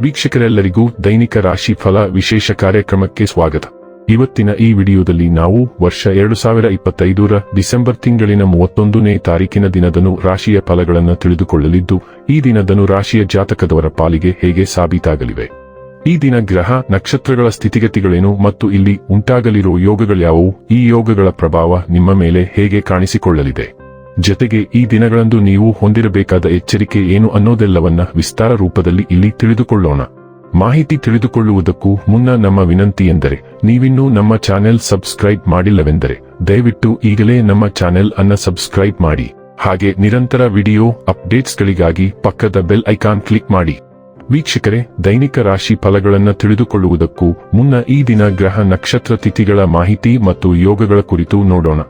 ವೀಕ್ಷಕರೆಲ್ಲರಿಗೂ ದೈನಿಕ ರಾಶಿ ಫಲ ವಿಶೇಷ ಕಾರ್ಯಕ್ರಮಕ್ಕೆ ಸ್ವಾಗತ. ಇವತ್ತಿನ ಈ ವಿಡಿಯೋದಲ್ಲಿ ನಾವು ವರ್ಷ 2025ರ ಡಿಸೆಂಬರ್ ತಿಂಗಳಿನ 31ನೇ ತಾರೀಕಿನ ದಿನದನು ರಾಶಿಯ ಫಲಗಳನ್ನು ತಿಳಿದುಕೊಳ್ಳಲಿದ್ದು, ಈ ದಿನದನು ರಾಶಿಯ ಜಾತಕದವರ ಪಾಲಿಗೆ ಹೇಗೆ ಸಾಬೀತಾಗಲಿವೆ, ಈ ದಿನ ಗ್ರಹ ನಕ್ಷತ್ರಗಳ ಸ್ಥಿತಿಗತಿಗಳೇನು ಮತ್ತು ಇಲ್ಲಿ ಉಂಟಾಗಲಿರುವ ಯೋಗಗಳ್ಯಾವುವು, ಈ ಯೋಗಗಳ ಪ್ರಭಾವ ನಿಮ್ಮ ಮೇಲೆ ಹೇಗೆ ಕಾಣಿಸಿಕೊಳ್ಳಲಿದೆ, ಜೊತೆಗೆ ಈ ದಿನಗಳಂದು ನೀವು ಹೊಂದಿರಬೇಕಾದ ಎಚ್ಚರಿಕೆ ಏನು ಅನ್ನೋದೆಲ್ಲವನ್ನ ವಿಸ್ತಾರ ರೂಪದಲ್ಲಿ ಇಲ್ಲಿ ತಿಳಿದುಕೊಳ್ಳೋಣ. ಮಾಹಿತಿ ತಿಳಿದುಕೊಳ್ಳುವುದಕ್ಕೂ ಮುನ್ನ ನಮ್ಮ ವಿನಂತಿ ಎಂದರೆ, ನೀವಿನ್ನೂ ನಮ್ಮ ಚಾನೆಲ್ ಸಬ್ಸ್ಕ್ರೈಬ್ ಮಾಡಿಲ್ಲವೆಂದರೆ ದಯವಿಟ್ಟು ಈಗಲೇ ನಮ್ಮ ಚಾನೆಲ್ ಅನ್ನ ಸಬ್ಸ್ಕ್ರೈಬ್ ಮಾಡಿ. ಹಾಗೆ ನಿರಂತರ ವಿಡಿಯೋ ಅಪ್ಡೇಟ್ಸ್ಗಳಿಗಾಗಿ ಪಕ್ಕದ ಬೆಲ್ ಐಕಾನ್ ಕ್ಲಿಕ್ ಮಾಡಿ. ವೀಕ್ಷಕರೇ, ದೈನಿಕ ರಾಶಿ ಫಲಗಳನ್ನು ತಿಳಿದುಕೊಳ್ಳುವುದಕ್ಕೂ ಮುನ್ನ ಈ ದಿನ ಗ್ರಹ ನಕ್ಷತ್ರ ತಿಥಿಗಳ ಮಾಹಿತಿ ಮತ್ತು ಯೋಗಗಳ ಕುರಿತು ನೋಡೋಣ.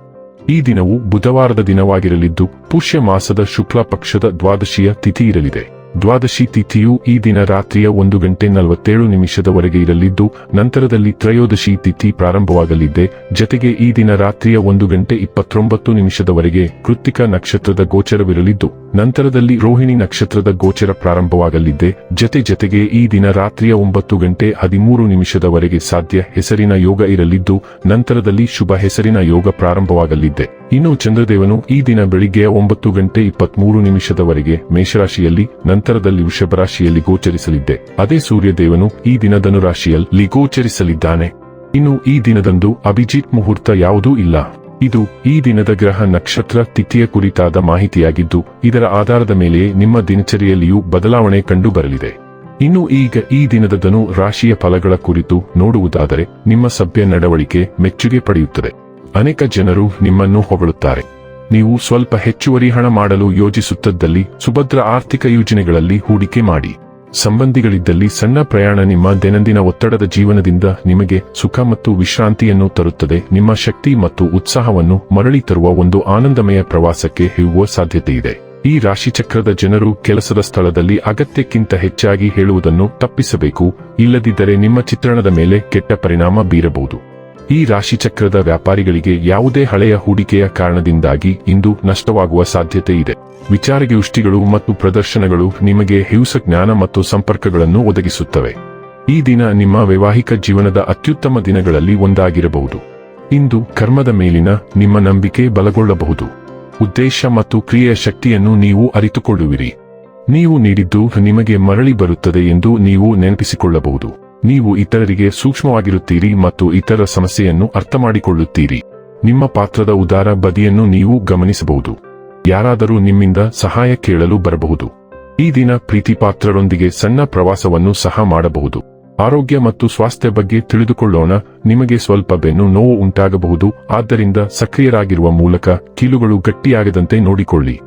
ಈ ದಿನವು ಬುಧವಾರದ ದಿನವಾಗಿರಲಿದ್ದು, ಪುಷ್ಯ ಮಾಸದ ಶುಕ್ಲ ಪಕ್ಷದ ದ್ವಾದಶಿಯ ತಿಥಿ ಇರಲಿದೆ. ದ್ವಾದಶಿ ತಿಥಿಯು ಈ ದಿನ ರಾತ್ರಿಯ 1:47 ಇರಲಿದ್ದು, ನಂತರದಲ್ಲಿ ತ್ರಯೋದಶಿ ತಿಥಿ ಪ್ರಾರಂಭವಾಗಲಿದೆ. ಜತೆಗೆ ಈ ದಿನ ರಾತ್ರಿಯ 1:29 ಕೃತ್ತಿಕ ನಕ್ಷತ್ರದ ಗೋಚರವಿರಲಿದ್ದು, ನಂತರದಲ್ಲಿ ರೋಹಿಣಿ ನಕ್ಷತ್ರದ ಗೋಚರ ಪ್ರಾರಂಭವಾಗಲಿದೆ. ಜತೆಗೆ ಈ ದಿನ ರಾತ್ರಿಯ 9:13 ಸಾಧ್ಯ ಹೆಸರಿನ ಯೋಗ ಇರಲಿದ್ದು, ನಂತರದಲ್ಲಿ ಶುಭ ಹೆಸರಿನ ಯೋಗ ಪ್ರಾರಂಭವಾಗಲಿದೆ. ಇನ್ನು ಚಂದ್ರದೇವನು ಈ ದಿನ ಬೆಳಿಗ್ಗೆ 9:23 ಮೇಷರಾಶಿಯಲ್ಲಿ, ನಂತರದಲ್ಲಿ ವೃಷಭ ರಾಶಿಯಲ್ಲಿ ಗೋಚರಿಸಲಿದೆ. ಅದೇ ಸೂರ್ಯದೇವನು ಈ ದಿನ ಧನುರಾಶಿಯಲ್ಲಿ ಗೋಚರಿಸಲಿದ್ದಾನೆ. ಇನ್ನು ಈ ದಿನದಂದು ಅಭಿಜಿತ್ ಮುಹೂರ್ತ ಯಾವುದೂ ಇಲ್ಲ. ಇದು ಈ ದಿನದ ಗ್ರಹ ನಕ್ಷತ್ರ ತಿಥಿಯ ಕುರಿತಾದ ಮಾಹಿತಿಯಾಗಿದ್ದು, ಇದರ ಆಧಾರದ ಮೇಲೆ ನಿಮ್ಮ ದಿನಚರಿಯಲ್ಲಿಯೂ ಬದಲಾವಣೆ ಕಂಡು ಬರಲಿದೆ. ಇನ್ನು ಈಗ ಈ ದಿನದ ಧನು ರಾಶಿಯ ಫಲಗಳ ಕುರಿತು ನೋಡುವುದಾದರೆ, ನಿಮ್ಮ ಸಭ್ಯ ನಡವಳಿಕೆ ಮೆಚ್ಚುಗೆ ಪಡೆಯುತ್ತದೆ. ಅನೇಕ ಜನರು ನಿಮ್ಮನ್ನು ಹೊಗಳುತ್ತಾರೆ. ನೀವು ಸ್ವಲ್ಪ ಹೆಚ್ಚುವರಿ ಹಣ ಮಾಡಲು ಯೋಜಿಸುತ್ತಿದ್ದಲ್ಲಿ ಸುಭದ್ರ ಆರ್ಥಿಕ ಯೋಜನೆಗಳಲ್ಲಿ ಹೂಡಿಕೆ ಮಾಡಿ. ಸಂಬಂಧಿಗಳಿದ್ದಲ್ಲಿ ಸಣ್ಣ ಪ್ರಯಾಣ ನಿಮ್ಮ ದೈನಂದಿನ ಒತ್ತಡದ ಜೀವನದಿಂದ ನಿಮಗೆ ಸುಖ ಮತ್ತು ವಿಶ್ರಾಂತಿಯನ್ನು ತರುತ್ತದೆ. ನಿಮ್ಮ ಶಕ್ತಿ ಮತ್ತು ಉತ್ಸಾಹವನ್ನು ಮರಳಿ ತರುವ ಒಂದು ಆನಂದಮಯ ಪ್ರವಾಸಕ್ಕೆ ಹೋಗುವ ಸಾಧ್ಯತೆಯಿದೆ. ಈ ರಾಶಿಚಕ್ರದ ಜನರು ಕೆಲಸದ ಸ್ಥಳದಲ್ಲಿ ಅಗತ್ಯಕ್ಕಿಂತ ಹೆಚ್ಚಾಗಿ ಹೇಳುವುದನ್ನು ತಪ್ಪಿಸಬೇಕು, ಇಲ್ಲದಿದ್ದರೆ ನಿಮ್ಮ ಚಿತ್ರಣದ ಮೇಲೆ ಕೆಟ್ಟ ಪರಿಣಾಮ ಬೀರಬಹುದು. ಈ ರಾಶಿಚಕ್ರದ ವ್ಯಾಪಾರಿಗಳಿಗೆ ಯಾವುದೇ ಹಳೆಯ ಹೂಡಿಕೆಯ ಕಾರಣದಿಂದಾಗಿ ಇಂದು ನಷ್ಟವಾಗುವ ಸಾಧ್ಯತೆ ಇದೆ. ವಿಚಾರಗೋಷ್ಠಿಗಳು ಮತ್ತು ಪ್ರದರ್ಶನಗಳು ನಿಮಗೆ ಹೊಸ ಜ್ಞಾನ ಮತ್ತು ಸಂಪರ್ಕಗಳನ್ನು ಒದಗಿಸುತ್ತವೆ. ಈ ದಿನ ನಿಮ್ಮ ವೈವಾಹಿಕ ಜೀವನದ ಅತ್ಯುತ್ತಮ ದಿನಗಳಲ್ಲಿ ಒಂದಾಗಿರಬಹುದು. ಇಂದು ಕರ್ಮದ ಮೇಲಿನ ನಿಮ್ಮ ನಂಬಿಕೆ ಬಲಗೊಳ್ಳಬಹುದು. ಉದ್ದೇಶ ಮತ್ತು ಕ್ರಿಯೆಯ ಶಕ್ತಿಯನ್ನು ನೀವು ಅರಿತುಕೊಳ್ಳುವಿರಿ. ನೀವು ನೀಡಿದ್ದು ನಿಮಗೆ ಮರಳಿ ಬರುತ್ತದೆ ಎಂದು ನೀವು ನೆನಪಿಸಿಕೊಳ್ಳಬಹುದು. ನೀವು ಇತರರಿಗೆ ಸೂಕ್ಷ್ಮವಾಗಿರುತ್ತೀರಿ ಮತ್ತು ಇತರ ಸಮಸ್ಯೆಯನ್ನು ಅರ್ಥಮಾಡಿಕೊಳ್ಳುತ್ತೀರಿ. ನಿಮ್ಮ ಪಾತ್ರದ ಉದಾರ ಬದಿಯನ್ನು ನೀವು ಗಮನಿಸಬಹುದು. ಯಾರಾದರೂ ನಿಮ್ಮಿಂದ ಸಹಾಯ ಕೇಳಲು ಬರಬಹುದು. ಈ ದಿನ ಪ್ರೀತಿ ಪಾತ್ರರೊಂದಿಗೆ ಸಣ್ಣ ಪ್ರವಾಸವನ್ನು ಸಹ ಮಾಡಬಹುದು. ಆರೋಗ್ಯ ಮತ್ತು ಸ್ವಾಸ್ಥ್ಯ ಬಗ್ಗೆ ತಿಳಿದುಕೊಳ್ಳೋಣ. ನಿಮಗೆ ಸ್ವಲ್ಪ ಬೆನ್ನು ನೋವು ಉಂಟಾಗಬಹುದು, ಆದ್ದರಿಂದ ಸಕ್ರಿಯರಾಗಿರುವ ಮೂಲಕ ಕೀಲುಗಳು ಗಟ್ಟಿಯಾಗದಂತೆ ನೋಡಿಕೊಳ್ಳಿ.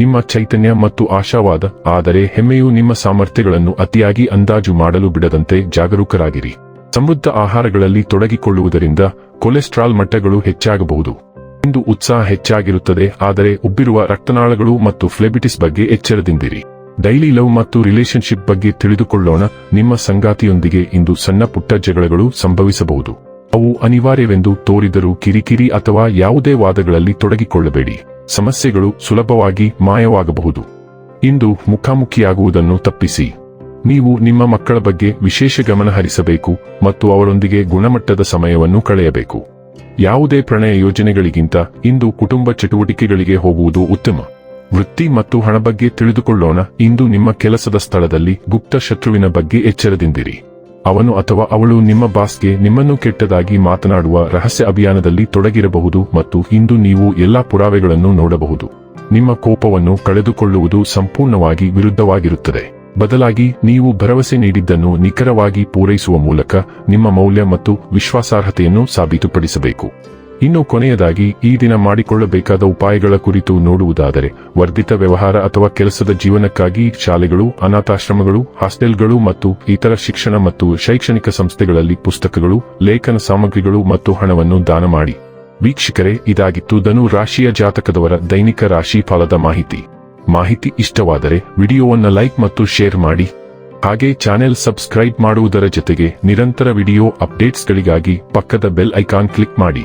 ನಿಮ್ಮ ಚೈತನ್ಯ ಮತ್ತು ಆಶಾವಾದ, ಆದರೆ ಹೆಮ್ಮೆಯು ನಿಮ್ಮ ಸಾಮರ್ಥ್ಯಗಳನ್ನು ಅತಿಯಾಗಿ ಅಂದಾಜು ಮಾಡಲು ಬಿಡದಂತೆ ಜಾಗರೂಕರಾಗಿರಿ. ಸಮೃದ್ಧ ಆಹಾರಗಳಲ್ಲಿ ತೊಡಗಿಕೊಳ್ಳುವುದರಿಂದ ಕೊಲೆಸ್ಟ್ರಾಲ್ ಮಟ್ಟಗಳು ಹೆಚ್ಚಾಗಬಹುದು. ಇಂದು ಉತ್ಸಾಹ ಹೆಚ್ಚಾಗಿರುತ್ತದೆ, ಆದರೆ ಉಬ್ಬಿರುವ ರಕ್ತನಾಳಗಳು ಮತ್ತು ಫ್ಲೆಬಿಟಿಸ್ ಬಗ್ಗೆ ಎಚ್ಚರದಿಂದಿರಿ. ಡೈಲಿ ಲವ್ ಮತ್ತು ರಿಲೇಶನ್ಶಿಪ್ ಬಗ್ಗೆ ತಿಳಿದುಕೊಳ್ಳೋಣ. ನಿಮ್ಮ ಸಂಗಾತಿಯೊಂದಿಗೆ ಇಂದು ಸಣ್ಣ ಪುಟ್ಟ ಜಗಳಗಳು ಸಂಭವಿಸಬಹುದು. ಅವು ಅನಿವಾರ್ಯವೆಂದು ತೋರಿದರೂ ಕಿರಿಕಿರಿ ಅಥವಾ ಯಾವುದೇ ವಾದಗಳಲ್ಲಿ ತೊಡಗಿಕೊಳ್ಳಬೇಡಿ. ಸಮಸ್ಯೆಗಳು ಸುಲಭವಾಗಿ ಮಾಯವಾಗಬಹುದು. ಇಂದು ಮುಖಾಮುಖಿಯಾಗುವುದನ್ನು ತಪ್ಪಿಸಿ. ನೀವು ನಿಮ್ಮ ಮಕ್ಕಳ ಬಗ್ಗೆ ವಿಶೇಷ ಗಮನ ಹರಿಸಬೇಕು ಮತ್ತು ಅವರೊಂದಿಗೆ ಗುಣಮಟ್ಟದ ಸಮಯವನ್ನು ಕಳೆಯಬೇಕು. ಯಾವುದೇ ಪ್ರಣಯ ಯೋಜನೆಗಳಿಗಿಂತ ಇಂದು ಕುಟುಂಬ ಚಟುವಟಿಕೆಗಳಿಗೆ ಹೋಗುವುದು ಉತ್ತಮ. ವೃತ್ತಿ ಮತ್ತು ಹಣ ಬಗ್ಗೆ ತಿಳಿದುಕೊಳ್ಳೋಣ. ಇಂದು ನಿಮ್ಮ ಕೆಲಸದ ಸ್ಥಳದಲ್ಲಿ ಗುಪ್ತ ಶತ್ರುವಿನ ಬಗ್ಗೆ ಎಚ್ಚರದಿಂದಿರಿ. ಅವನು ಅಥವಾ ಅವಳು ನಿಮ್ಮ ಬಾಸ್ಗೆ ನಿಮ್ಮನ್ನು ಕೆಟ್ಟದಾಗಿ ಮಾತನಾಡುವ ರಹಸ್ಯ ಅಭಿಯಾನದಲ್ಲಿ ತೊಡಗಿರಬಹುದು ಮತ್ತು ಇಂದು ನೀವು ಎಲ್ಲಾ ಪುರಾವೆಗಳನ್ನು ನೋಡಬಹುದು. ನಿಮ್ಮ ಕೋಪವನ್ನು ಕಳೆದುಕೊಳ್ಳುವುದು ಸಂಪೂರ್ಣವಾಗಿ ವಿರುದ್ಧವಾಗಿರುತ್ತದೆ. ಬದಲಾಗಿ ನೀವು ಭರವಸೆ ನೀಡಿದ್ದನ್ನು ನಿಖರವಾಗಿ ಪೂರೈಸುವ ಮೂಲಕ ನಿಮ್ಮ ಮೌಲ್ಯ ಮತ್ತು ವಿಶ್ವಾಸಾರ್ಹತೆಯನ್ನು ಸಾಬೀತುಪಡಿಸಬೇಕು. ಇನ್ನು ಕೊನೆಯದಾಗಿ ಈ ದಿನ ಮಾಡಿಕೊಳ್ಳಬೇಕಾದ ಉಪಾಯಗಳ ಕುರಿತು ನೋಡುವುದಾದರೆ, ವರ್ಧಿತ ವ್ಯವಹಾರ ಅಥವಾ ಕೆಲಸದ ಜೀವನಕ್ಕಾಗಿ ಶಾಲೆಗಳು, ಅನಾಥಾಶ್ರಮಗಳು, ಹಾಸ್ಟೆಲ್ಗಳು ಮತ್ತು ಇತರ ಶಿಕ್ಷಣ ಮತ್ತು ಶೈಕ್ಷಣಿಕ ಸಂಸ್ಥೆಗಳಲ್ಲಿ ಪುಸ್ತಕಗಳು, ಲೇಖನ ಸಾಮಗ್ರಿಗಳು ಮತ್ತು ಹಣವನ್ನು ದಾನ ಮಾಡಿ. ವೀಕ್ಷಕರೇ, ಇದಾಗಿತ್ತು ಧನು ರಾಶಿಯ ಜಾತಕದವರ ದೈನಿಕ ರಾಶಿ ಫಲದ ಮಾಹಿತಿ ಇಷ್ಟವಾದರೆ ವಿಡಿಯೋವನ್ನು ಲೈಕ್ ಮತ್ತು ಶೇರ್ ಮಾಡಿ. ಹಾಗೆ ಚಾನೆಲ್ ಸಬ್ಸ್ಕ್ರೈಬ್ ಮಾಡುವುದರ ಜೊತೆಗೆ ನಿರಂತರ ವಿಡಿಯೋ ಅಪ್ಡೇಟ್ಸ್ಗಳಿಗಾಗಿ ಪಕ್ಕದ ಬೆಲ್ ಐಕಾನ್ ಕ್ಲಿಕ್ ಮಾಡಿ.